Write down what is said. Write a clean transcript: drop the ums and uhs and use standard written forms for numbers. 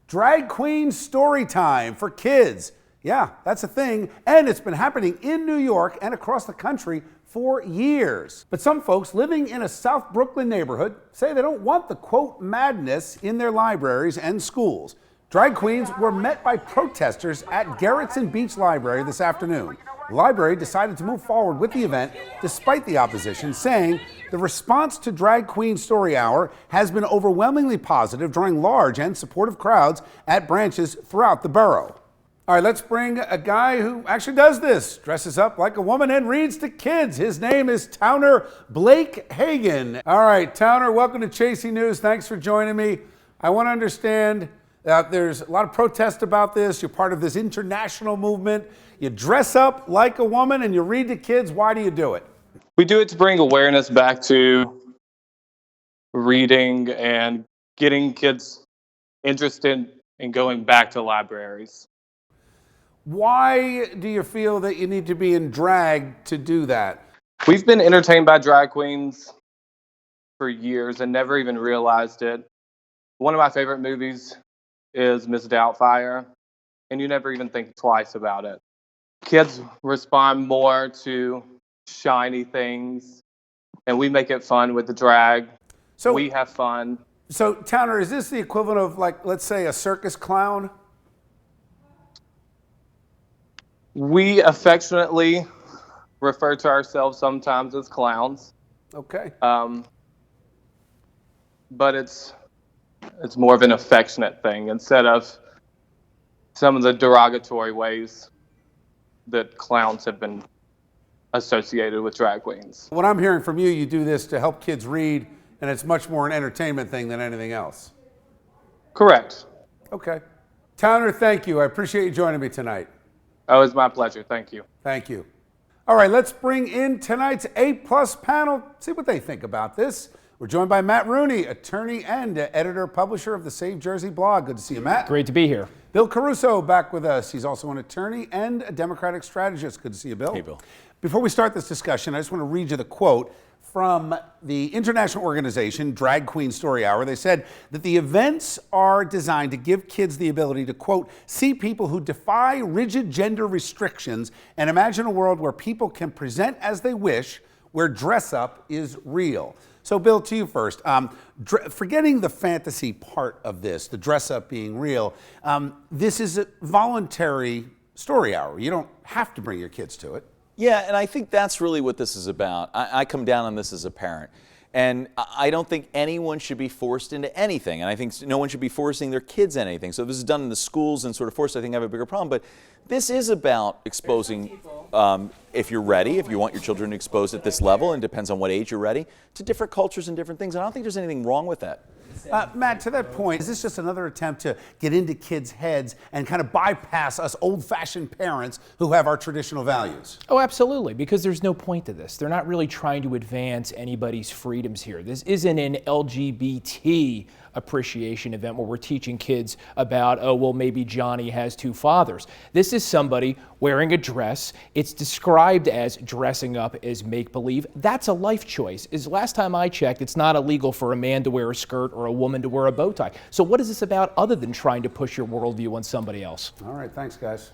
Drag queen story time for kids. Yeah, that's a thing, and it's been happening in New York and across the country for years. But some folks living in a South Brooklyn neighborhood say they don't want the quote madness in their libraries and schools. Drag queens were met by protesters at Gerritsen Beach Library this afternoon. The library decided to move forward with the event despite the opposition, saying the response to Drag Queen Story Hour has been overwhelmingly positive, drawing large and supportive crowds at branches throughout the borough. All right, let's bring a guy who actually does this, dresses up like a woman and reads to kids. His name is Towner Blake Hagan. All right, Towner, welcome to Chasing News. Thanks for joining me. I want to understand that there's a lot of protest about this. You're part of this international movement. You dress up like a woman and you read to kids. Why do you do it? We do it to bring awareness back to reading and getting kids interested in going back to libraries. Why do you feel that you need to be in drag to do that? We've been entertained by drag queens for years and never even realized it. One of my favorite movies is Miss Doubtfire, and you never even think twice about it. Kids respond more to shiny things, and we make it fun with the drag. So we have fun. So, Towner, is this the equivalent of, like, let's say, a circus clown? We affectionately refer to ourselves sometimes as clowns. Okay. But it's more of an affectionate thing instead of some of the derogatory ways that clowns have been associated with drag queens. What I'm hearing from you, you do this to help kids read, and it's much more an entertainment thing than anything else. Correct. Okay. Towner, thank you. I appreciate you joining me tonight. Oh, it's my pleasure. Thank you. Thank you. All right, let's bring in tonight's A-plus panel, see what they think about this. We're joined by Matt Rooney, attorney and editor-publisher of the Save Jersey blog. Good to see you, Matt. Great to be here. Bill Caruso back with us. He's also an attorney and a Democratic strategist. Good to see you, Bill. Hey, Bill. Before we start this discussion, I just want to read you the quote from the international organization Drag Queen Story Hour. They said that the events are designed to give kids the ability to, quote, see people who defy rigid gender restrictions and imagine a world where people can present as they wish, where dress up is real. So, Bill, to you first. Forgetting the fantasy part of this, the dress up being real, this is a voluntary story hour. You don't have to bring your kids to it. Yeah, and I think that's really what this is about. I come down on this as a parent. And I don't think anyone should be forced into anything. And I think no one should be forcing their kids into anything. So if this is done in the schools and sort of forced, I think I have a bigger problem. But this is about exposing, if you're ready, if you want your children exposed at this level, and it depends on what age you're ready, to different cultures and different things. And I don't think there's anything wrong with that. Matt, to that point, is this just another attempt to get into kids' heads and kind of bypass us old-fashioned parents who have our traditional values? Oh, absolutely, because there's no point to this. They're not really trying to advance anybody's freedoms here. This isn't an LGBT appreciation event where we're teaching kids about, oh, well, maybe Johnny has two fathers. This is somebody wearing a dress. It's described as dressing up as make-believe. That's a life choice. Last time I checked, it's not illegal for a man to wear a skirt or a woman to wear a bow tie. So what is this about other than trying to push your worldview on somebody else? All right, thanks, guys.